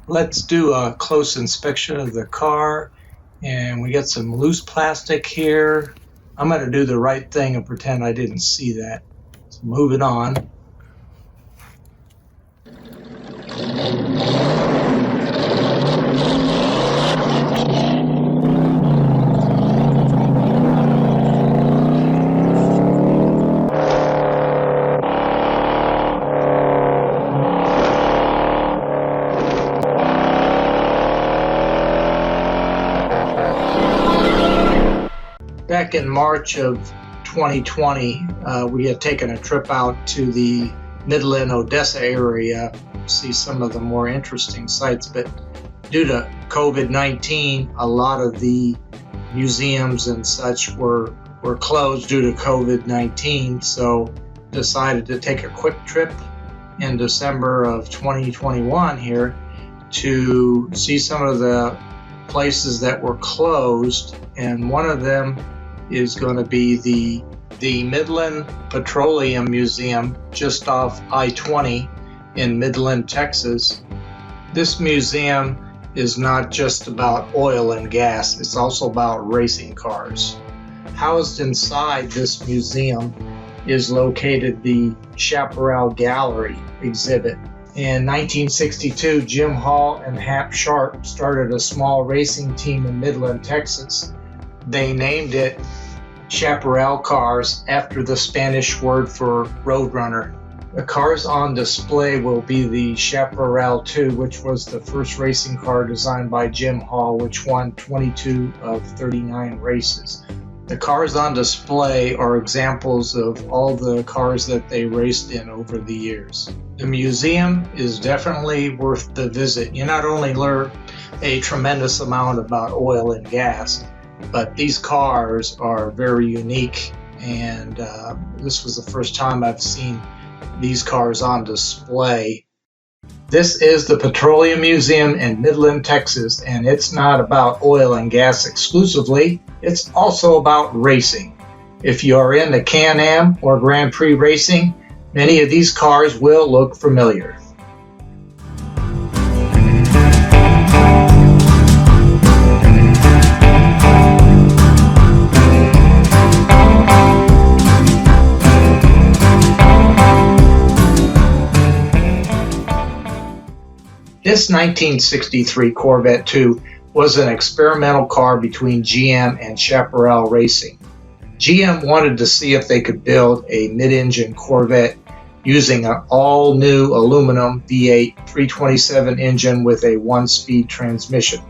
Let's do a close inspection of the car, and we got some loose plastic here. I'm going to do the right thing and pretend I didn't see that. So moving on. Back in March of 2020, we had taken a trip out to the Midland, Odessa area to see some of the more interesting sites, but due to COVID-19, a lot of the museums and such were closed due to COVID-19, so decided to take a quick trip in December of 2021 here to see some of the places that were closed, and one of them is going to be the Midland Petroleum Museum just off I-20 in Midland, Texas. This museum is not just about oil and gas, it's also about racing cars. Housed inside this museum is located the Chaparral Gallery exhibit. In 1962, Jim Hall and Hap Sharp started a small racing team in Midland, Texas. They named it Chaparral Cars after the Spanish word for roadrunner. The cars on display will be the Chaparral 2, which was the first racing car designed by Jim Hall, which won 22 of 39 races. The cars on display are examples of all the cars that they raced in over the years. The museum is definitely worth the visit. You not only learn a tremendous amount about oil and gas, but these cars are very unique, and this was the first time I've seen these cars on display. This is the Petroleum Museum in Midland, Texas, and it's not about oil and gas exclusively, it's also about racing. If you are into Can-Am or Grand Prix racing, many of these cars will look familiar. This 1963 Corvette 2 was an experimental car between GM and Chaparral Racing. GM wanted to see if they could build a mid-engine Corvette using an all-new aluminum V8 327 engine with a 1-speed transmission.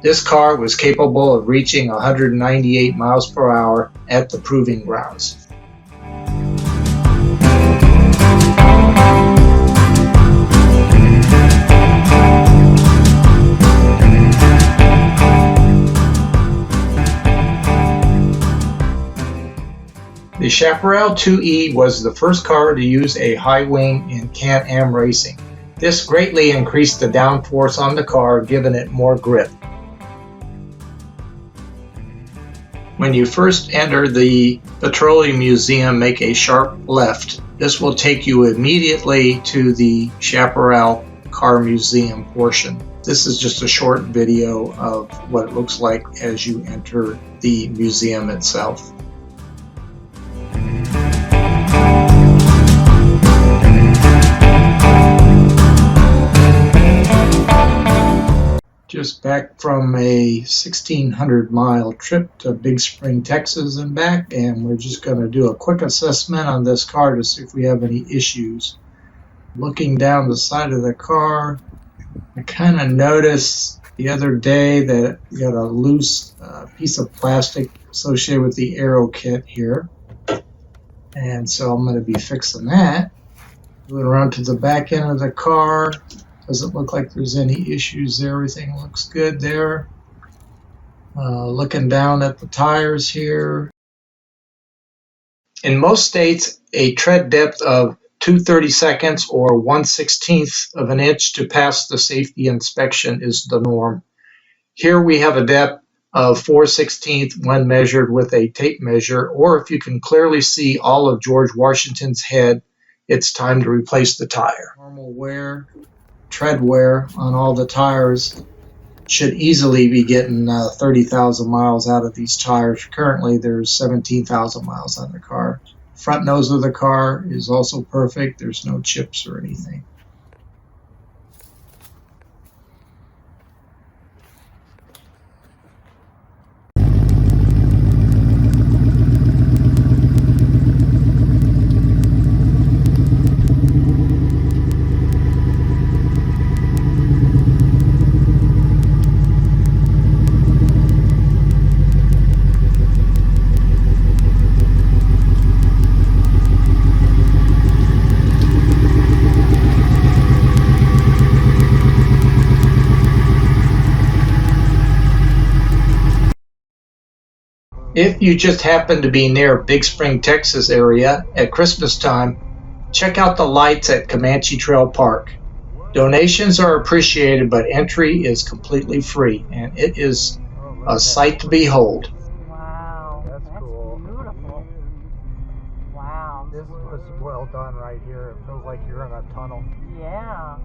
This car was capable of reaching 198 miles per hour at the proving grounds. The Chaparral 2E was the first car to use a high wing in Can-Am racing. This greatly increased the downforce on the car, giving it more grip. When you first enter the Petroleum Museum, make a sharp left. This will take you immediately to the Chaparral Car Museum portion. This is just a short video of what it looks like as you enter the museum itself. Just back from a 1,600-mile trip to Big Spring, Texas and back, and we're just going to do a quick assessment on this car to see if we have any issues. Looking down the side of the car, I kind of noticed the other day that we got a loose piece of plastic associated with the aero kit here, and so I'm going to be fixing that. Moving around to the back end of the car. Doesn't look like there's any issues there. Everything looks good there. Looking down at the tires here. In most states, a tread depth of 2/32 or 1/16 of an inch to pass the safety inspection is the norm. Here we have a depth of 4/16 when measured with a tape measure, or if you can clearly see all of George Washington's head, it's time to replace the tire. Normal wear. tread wear on all the tires. Should easily be getting 30,000 miles out of these tires. Currently, there's 17,000 miles on the car. Front nose of the car is also perfect. There's no chips or anything. If you just happen to be near Big Spring, Texas area at Christmas time, check out the lights at Comanche Trail Park. Donations are appreciated, but entry is completely free, and it is a sight to behold. Wow, that's cool. Beautiful. Wow. This was well done right here. It feels like you're in a tunnel. Yeah.